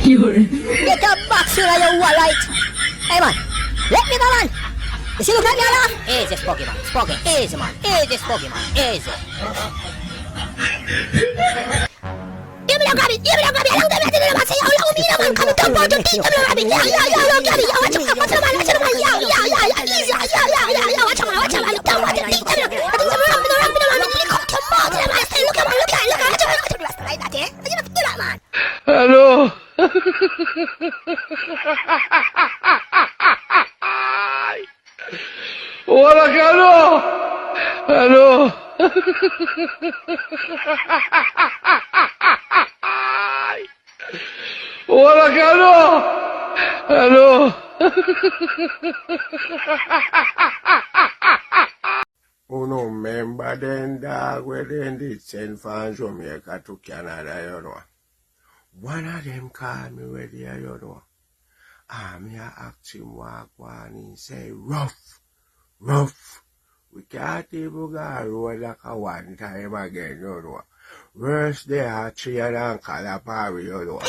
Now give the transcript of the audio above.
Get a box here, you alright? Hey man, let me go man. You see, look at me laugh. Easy, Spoggy man, Spoggy, easy man, easy, Spoggy man, easy. Give me the rabbit, give me the rabbit. I don't know what to say. How long me the man come down for to teach me the rabbit? Yeah, rabbit. Yeah, watch him, watch him, yeah. Easy, yeah. Watch him, look down, watch him, teach me. I think the rabbit, lick up your mouth. Look at watch him, like that, eh? You don't do that, man. Hello. Hola, Carlos. Hello. Hola, Carlos. Hello. Oh no, remember then dog where they did send from Jamaica to Canada, you know. One of them called me where they are, you know. Me asked him walk one, he say rough. We can't even go road like a one time again, you know. Worse they are cheer than Calapari, you know.